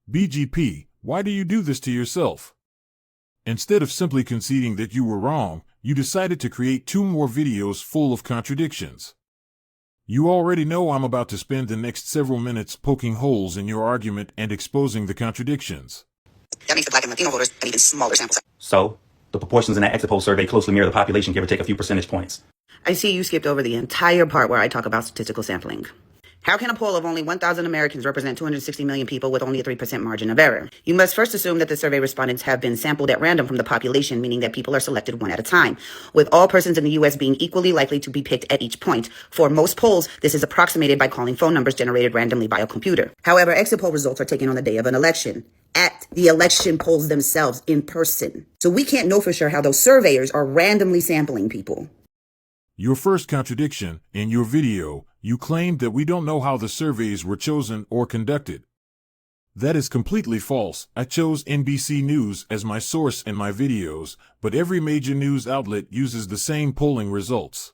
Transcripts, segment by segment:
BGP, why do you do this to yourself? Instead of simply conceding that you were wrong, you decided to create 2 more videos full of contradictions. You already know I'm about to spend the next several minutes poking holes in your argument and exposing the contradictions. That makes the Black and Latino voters an even smaller sample size. So, the proportions in that exit poll survey closely mirror the population, give or take a few percentage points. I see you skipped over the entire part where I talk about statistical sampling. How can a poll of only 1,000 Americans represent 260 million people with only a 3% margin of error? You must first assume that the survey respondents have been sampled at random from the population, meaning that people are selected one at a time, with all persons in the U.S. being equally likely to be picked at each point. For most polls, this is approximated by calling phone numbers generated randomly by a computer. However, exit poll results are taken on the day of an election, at the election polls themselves in person. So we can't know for sure how those surveyors are randomly sampling people. Your first contradiction, in your video, you claimed that we don't know how the surveys were chosen or conducted. That is completely false. I chose NBC News as my source in my videos, but every major news outlet uses the same polling results.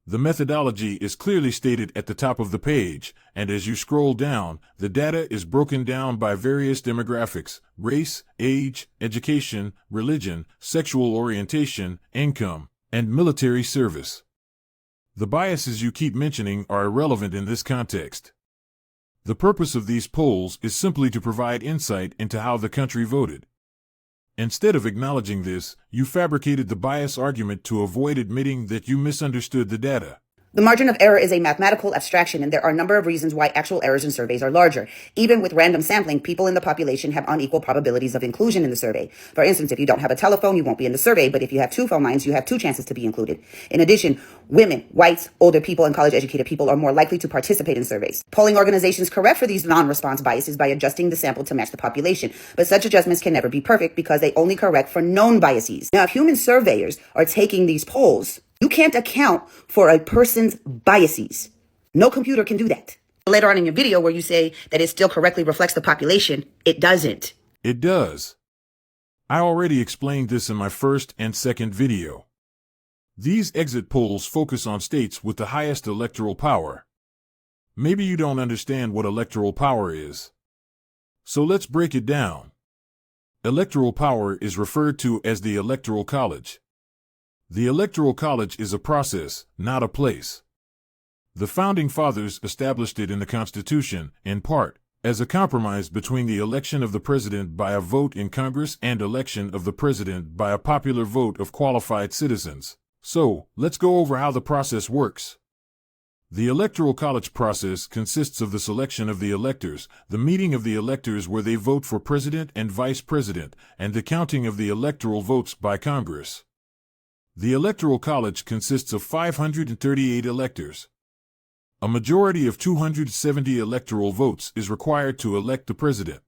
The methodology is clearly stated at the top of the page, and as you scroll down, the data is broken down by various demographics: race, age, education, religion, sexual orientation, income, and military service. The biases you keep mentioning are irrelevant in this context. The purpose of these polls is simply to provide insight into how the country voted. Instead of acknowledging this, you fabricated the bias argument to avoid admitting that you misunderstood the data. The margin of error is a mathematical abstraction, and there are a number of reasons why actual errors in surveys are larger. Even with random sampling, people in the population have unequal probabilities of inclusion in the survey. For instance, if you don't have a telephone, you won't be in the survey, but if you have 2 phone lines, you have 2 chances to be included. In addition, women, whites, older people, and college-educated people are more likely to participate in surveys. Polling organizations correct for these non-response biases by adjusting the sample to match the population, but such adjustments can never be perfect because they only correct for known biases. Now, if human surveyors are taking these polls, you can't account for a person's biases. No computer can do that. Later on in your video where you say that it still correctly reflects the population, it doesn't. It does. I already explained this in my first and second video. These exit polls focus on states with the highest electoral power. Maybe you don't understand what electoral power is. So let's break it down. Electoral power is referred to as the Electoral College. The Electoral College is a process, not a place. The Founding Fathers established it in the Constitution, in part, as a compromise between the election of the president by a vote in Congress and election of the president by a popular vote of qualified citizens. So, let's go over how the process works. The Electoral College process consists of the selection of the electors, the meeting of the electors where they vote for president and vice president, and the counting of the electoral votes by Congress. The Electoral College consists of 538 electors. A majority of 270 electoral votes is required to elect the president.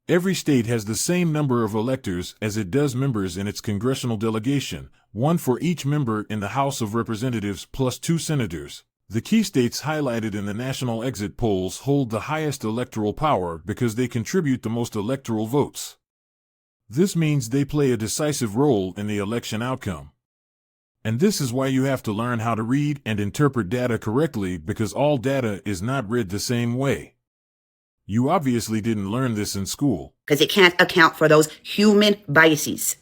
Every state has the same number of electors as it does members in its congressional delegation, 1 for each member in the House of Representatives plus 2 senators. The key states highlighted in the national exit polls hold the highest electoral power because they contribute the most electoral votes. This means they play a decisive role in the election outcome. And this is why you have to learn how to read and interpret data correctly, because all data is not read the same way. You obviously didn't learn this in school. Because it can't account for those human biases.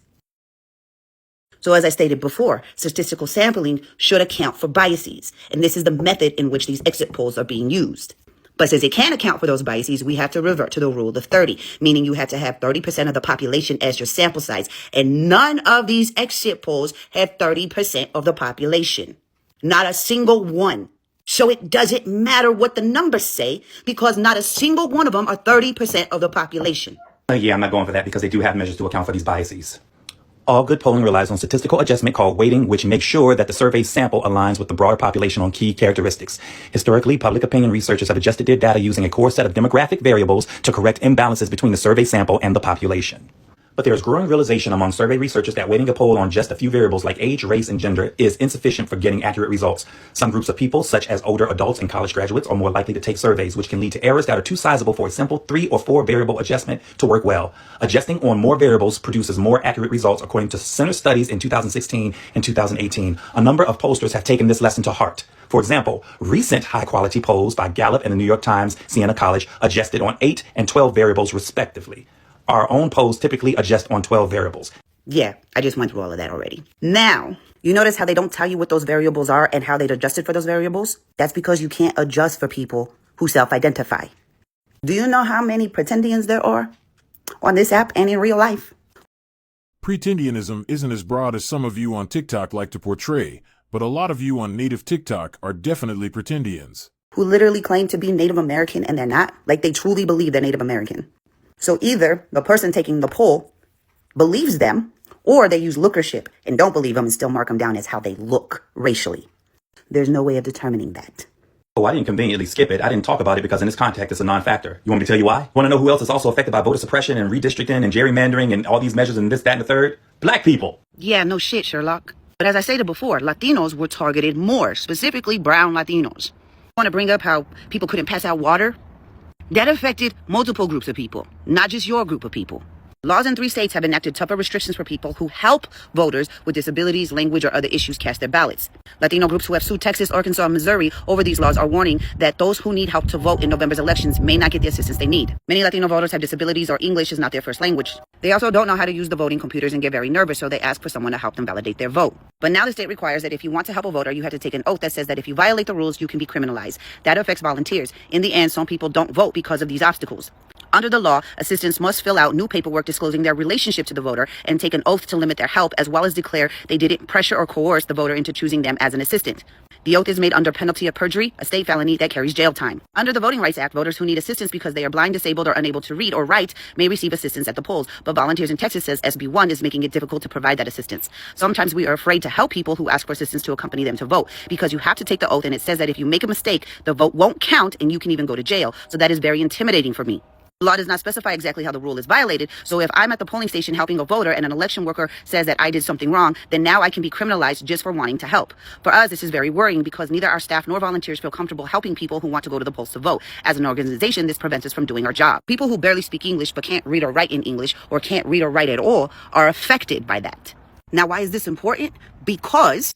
So as I stated before, statistical sampling should account for biases. And this is the method in which these exit polls are being used. But since it can't account for those biases, we have to revert to the rule of 30, meaning you have to have 30% of the population as your sample size. And none of these exit polls have 30% of the population. Not a single one. So it doesn't matter what the numbers say, because not a single one of them are 30% of the population. Yeah, I'm not going for that because they do have measures to account for these biases. All good polling relies on statistical adjustment called weighting, which makes sure that the survey sample aligns with the broader population on key characteristics. Historically, public opinion researchers have adjusted their data using a core set of demographic variables to correct imbalances between the survey sample and the population. But there is growing realization among survey researchers that weighting a poll on just a few variables like age, race, and gender is insufficient for getting accurate results. Some groups of people, such as older adults and college graduates, are more likely to take surveys, which can lead to errors that are too sizable for a simple 3 or 4 variable adjustment to work well. Adjusting on more variables produces more accurate results, according to Center studies in 2016 and 2018. A number of pollsters have taken this lesson to heart. For example, recent high-quality polls by Gallup and the New York Times Siena College adjusted on 8 and 12 variables respectively. Our own polls typically adjust on 12 variables. Yeah, I just went through all of that already. Now, you notice how they don't tell you what those variables are and how they've adjusted for those variables? That's because you can't adjust for people who self-identify. Do you know how many pretendians there are on this app and in real life? Pretendianism isn't as broad as some of you on TikTok like to portray, but a lot of you on native TikTok are definitely pretendians. Who literally claim to be Native American and they're not? Like they truly believe they're Native American. So either the person taking the poll believes them, or they use lookership and don't believe them and still mark them down as how they look racially. There's no way of determining that. Oh, I didn't conveniently skip it. I didn't talk about it because in this context, it's a non-factor. You want me to tell you why? Want to know who else is also affected by voter suppression and redistricting and gerrymandering and all these measures and this, that, and the third? Black people. Yeah, no shit, Sherlock. But as I stated before, Latinos were targeted more, specifically brown Latinos. I want to bring up how people couldn't pass out water. That affected multiple groups of people, not just your group of people. Laws in 3 states have enacted tougher restrictions for people who help voters with disabilities, language, or other issues cast their ballots. Latino groups who have sued Texas, Arkansas, and Missouri over these laws are warning that those who need help to vote in November's elections may not get the assistance they need. Many Latino voters have disabilities or English is not their first language. They also don't know how to use the voting computers and get very nervous, so they ask for someone to help them validate their vote. But now the state requires that if you want to help a voter, you have to take an oath that says that if you violate the rules, you can be criminalized. That affects volunteers. In the end, some people don't vote because of these obstacles. Under the law, assistants must fill out new paperwork disclosing their relationship to the voter and take an oath to limit their help, as well as declare they didn't pressure or coerce the voter into choosing them as an assistant. The oath is made under penalty of perjury, a state felony that carries jail time. Under the Voting Rights Act, voters who need assistance because they are blind, disabled, or unable to read or write may receive assistance at the polls, but Volunteers in Texas says SB 1 is making it difficult to provide that assistance. Sometimes we are afraid to help people who ask for assistance to accompany them to vote because you have to take the oath, and it says that if you make a mistake, the vote won't count and you can even go to jail. So that is very intimidating for me. The law does not specify exactly how the rule is violated, so if I'm at the polling station helping a voter and an election worker says that I did something wrong, then now I can be criminalized just for wanting to help. For us, this is very worrying because neither our staff nor volunteers feel comfortable helping people who want to go to the polls to vote. As an organization, this prevents us from doing our job. People who barely speak English but can't read or write in English or can't read or write at all are affected by that. Now, why is this important? Because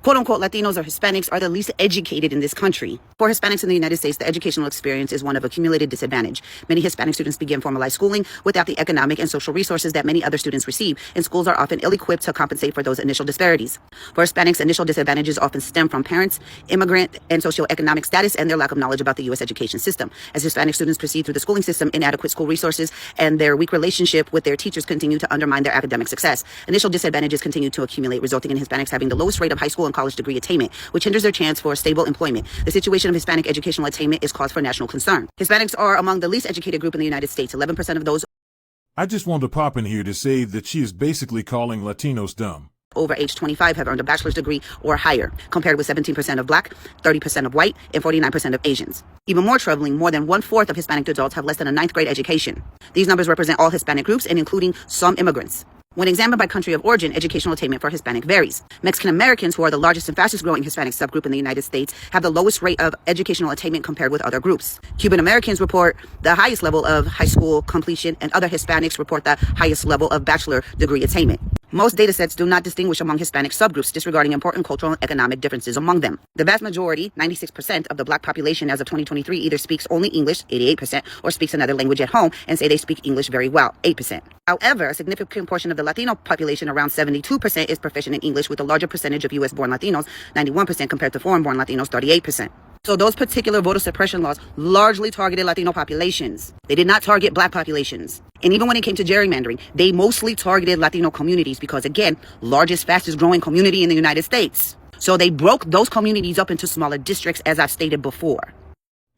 quote-unquote Latinos or Hispanics are the least educated in this country. For Hispanics in the United States, the educational experience is one of accumulated disadvantage. Many Hispanic students begin formalized schooling without the economic and social resources that many other students receive, and schools are often ill-equipped to compensate for those initial disparities. For Hispanics, initial disadvantages often stem from parents, immigrant, and socioeconomic status, and their lack of knowledge about the U.S. education system. As Hispanic students proceed through the schooling system, inadequate school resources and their weak relationship with their teachers continue to undermine their academic success. Initial disadvantages continue to accumulate, resulting in Hispanics having the lowest rate of high school and college degree attainment, which hinders their chance for stable employment. The situation of Hispanic educational attainment is cause for national concern. Hispanics are among the least educated group in the United States. 11% of those I just want to pop in here to say that she is basically calling Latinos dumb. over age 25 have earned a bachelor's degree or higher, compared with 17% of Black, 30% of white, and 49% of Asians. Even more troubling, more than 1/4 of Hispanic adults have less than a 9th grade education. These numbers represent all Hispanic groups and including some immigrants. When examined by country of origin, educational attainment for Hispanic varies. Mexican Americans, who are the largest and fastest growing Hispanic subgroup in the United States, have the lowest rate of educational attainment compared with other groups. Cuban Americans report the highest level of high school completion, and other Hispanics report the highest level of bachelor degree attainment. Most datasets do not distinguish among Hispanic subgroups, disregarding important cultural and economic differences among them. The vast majority, 96% of the Black population as of 2023, either speaks only English, 88%, or speaks another language at home and say they speak English very well, 8%. However, a significant portion of the Latino population, around 72%, is proficient in English, with a larger percentage of U.S.-born Latinos, 91%, compared to foreign-born Latinos, 38%. So those particular voter suppression laws largely targeted Latino populations. They did not target Black populations. And even when it came to gerrymandering, they mostly targeted Latino communities because, again, largest, fastest growing community in the United States. So they broke those communities up into smaller districts, as I've stated before.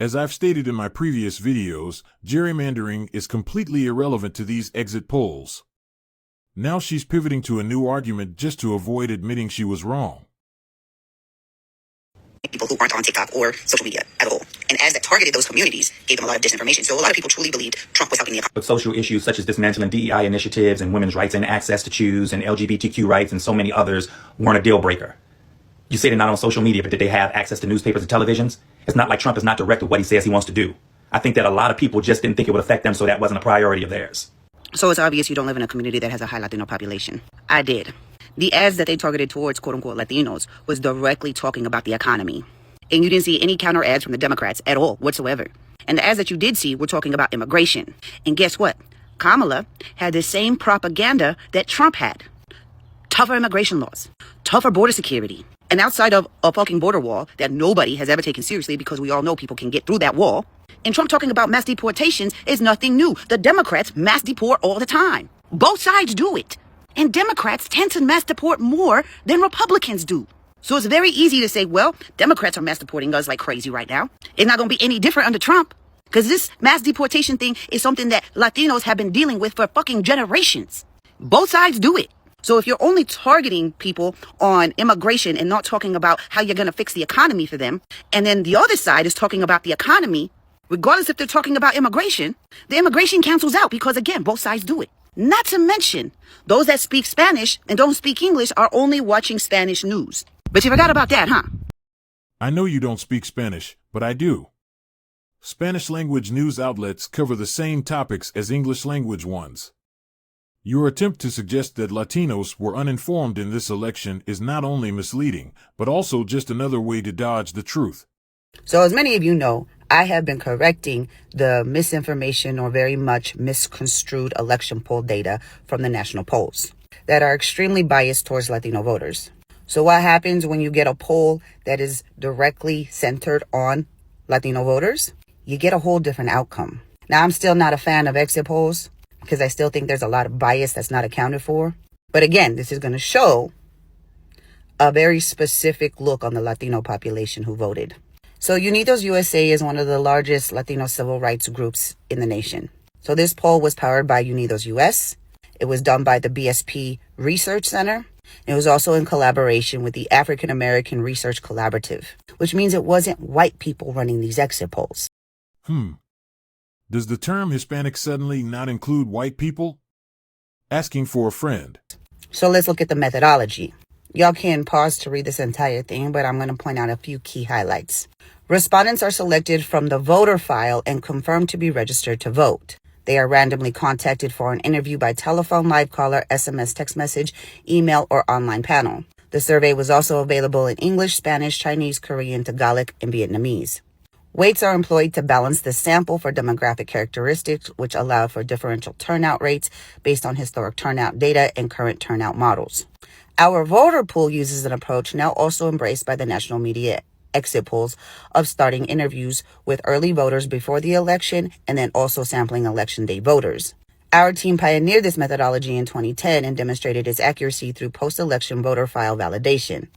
As I've stated in my previous videos, gerrymandering is completely irrelevant to these exit polls. Now she's pivoting to a new argument just to avoid admitting she was wrong. People who aren't on TikTok or social media at all. And as that targeted those communities, gave them a lot of disinformation. So a lot of people truly believed Trump was helping the economy. But social issues such as dismantling DEI initiatives and women's rights and access to choose and LGBTQ rights and so many others weren't a deal breaker. You say they're not on social media, but did they have access to newspapers and televisions? It's not like Trump is not directed what he says he wants to do. I think that a lot of people just didn't think it would affect them, so that wasn't a priority of theirs. So it's obvious you don't live in a community that has a high Latino population. I did. The ads that they targeted towards quote-unquote Latinos was directly talking about the economy. And you didn't see any counter ads from the Democrats at all whatsoever. And the ads that you did see were talking about immigration. And guess what? Kamala had the same propaganda that Trump had. Tougher immigration laws, tougher border security. And outside of a fucking border wall that nobody has ever taken seriously because we all know people can get through that wall, and Trump talking about mass deportations is nothing new. The Democrats mass deport all the time. Both sides do it. And Democrats tend to mass deport more than Republicans do. So it's very easy to say, well, Democrats are mass deporting us like crazy right now. It's not going to be any different under Trump. Because this mass deportation thing is something that Latinos have been dealing with for fucking generations. Both sides do it. So if you're only targeting people on immigration and not talking about how you're going to fix the economy for them, and then the other side is talking about the economy, regardless if they're talking about immigration, the immigration cancels out because, again, both sides do it. Not to mention, those that speak Spanish and don't speak English are only watching Spanish news. But you forgot about that, huh? I know you don't speak Spanish, but I do. Spanish language news outlets cover the same topics as English language ones. Your attempt to suggest that Latinos were uninformed in this election is not only misleading, but also just another way to dodge the truth. So as many of you know, I have been correcting the misinformation or very much misconstrued election poll data from the national polls that are extremely biased towards Latino voters. So what happens when you get a poll that is directly centered on Latino voters? You get a whole different outcome. Now, I'm still not a fan of exit polls because I still think there's a lot of bias that's not accounted for. But again, this is going to show a very specific look on the Latino population who voted. So Unidos USA is one of the largest Latino civil rights groups in the nation. So this poll was powered by Unidos US. It was done by the BSP Research Center. It was also in collaboration with the African American Research Collaborative, which means it wasn't white people running these exit polls. Does the term Hispanic suddenly not include white people? Asking for a friend. So let's look at the methodology. Y'all can pause to read this entire thing, but I'm going to point out a few key highlights. Respondents are selected from the voter file and confirmed to be registered to vote. They are randomly contacted for an interview by telephone, live caller, SMS, text message, email, or online panel. The survey was also available in English, Spanish, Chinese, Korean, Tagalog, and Vietnamese. Weights are employed to balance the sample for demographic characteristics, which allow for differential turnout rates based on historic turnout data and current turnout models. Our voter pool uses an approach now also embraced by the national media exit polls of starting interviews with early voters before the election and then also sampling election day voters. Our team pioneered this methodology in 2010 and demonstrated its accuracy through post-election voter file validation.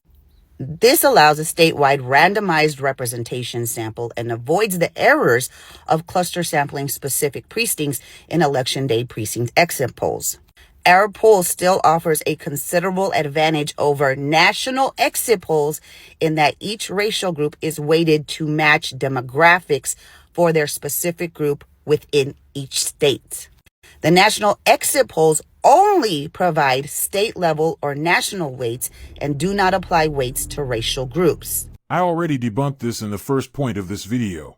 This allows a statewide randomized representation sample and avoids the errors of cluster sampling specific precincts in election day precinct exit polls. Our poll still offers a considerable advantage over national exit polls in that each racial group is weighted to match demographics for their specific group within each state. The national exit polls only provide state level or national weights and do not apply weights to racial groups. I already debunked this in the first point of this video.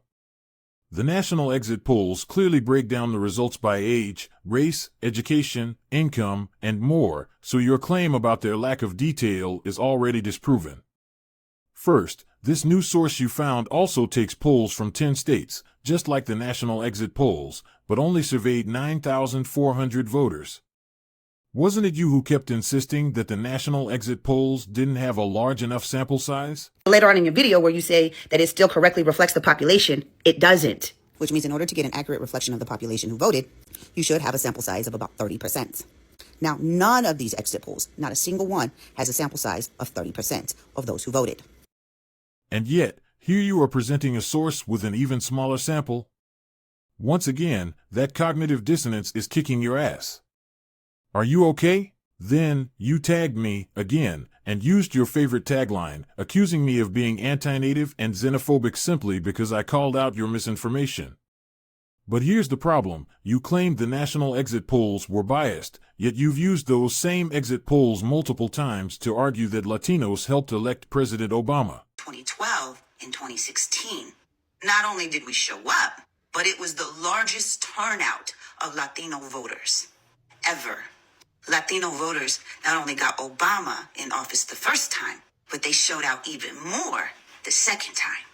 The national exit polls clearly break down the results by age, race, education, income, and more, so your claim about their lack of detail is already disproven. First, this new source you found also takes polls from 10 states, just like the national exit polls, but only surveyed 9,400 voters. Wasn't it you who kept insisting that the national exit polls didn't have a large enough sample size? Later on in your video where you say that it still correctly reflects the population, it doesn't. Which means in order to get an accurate reflection of the population who voted, you should have a sample size of about 30%. Now, none of these exit polls, not a single one, has a sample size of 30% of those who voted. And yet, here you are presenting a source with an even smaller sample. Once again, that cognitive dissonance is kicking your ass. Are you okay? Then, you tagged me, again, and used your favorite tagline, accusing me of being anti-native and xenophobic simply because I called out your misinformation. But here's the problem, you claimed the national exit polls were biased, yet you've used those same exit polls multiple times to argue that Latinos helped elect President Obama. 2012 and 2016. Not only did we show up, but it was the largest turnout of Latino voters ever. Latino voters not only got Obama in office the first time, but they showed out even more the second time.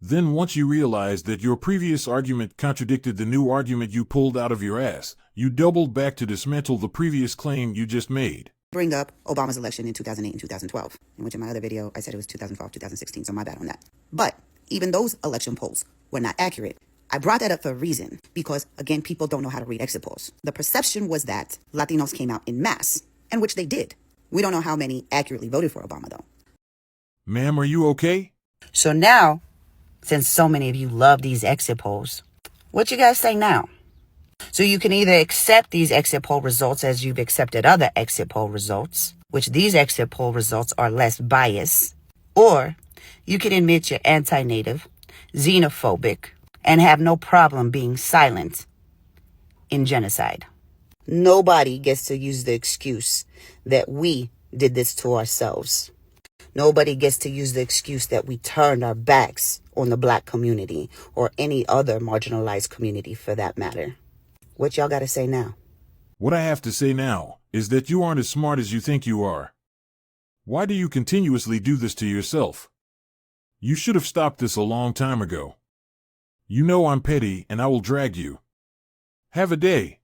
Then once you realized that your previous argument contradicted the new argument you pulled out of your ass, you doubled back to dismantle the previous claim you just made. Bring up Obama's election in 2008 and 2012, in which in my other video I said it was 2012, 2016, so my bad on that. But even those election polls were not accurate. I brought that up for a reason, because again, people don't know how to read exit polls. The perception was that Latinos came out in mass, and which they did. We don't know how many accurately voted for Obama, though. Ma'am, are you okay? So now, since so many of you love these exit polls, what you guys say now? So you can either accept these exit poll results as you've accepted other exit poll results, which these exit poll results are less biased, or you can admit you're anti-native, xenophobic, and have no problem being silent in genocide. Nobody gets to use the excuse that we did this to ourselves. Nobody gets to use the excuse that we turned our backs on the black community or any other marginalized community for that matter. What y'all got to say now? What I have to say now is that you aren't as smart as you think you are. Why do you continuously do this to yourself? You should have stopped this a long time ago. You know I'm petty and I will drag you. Have a day.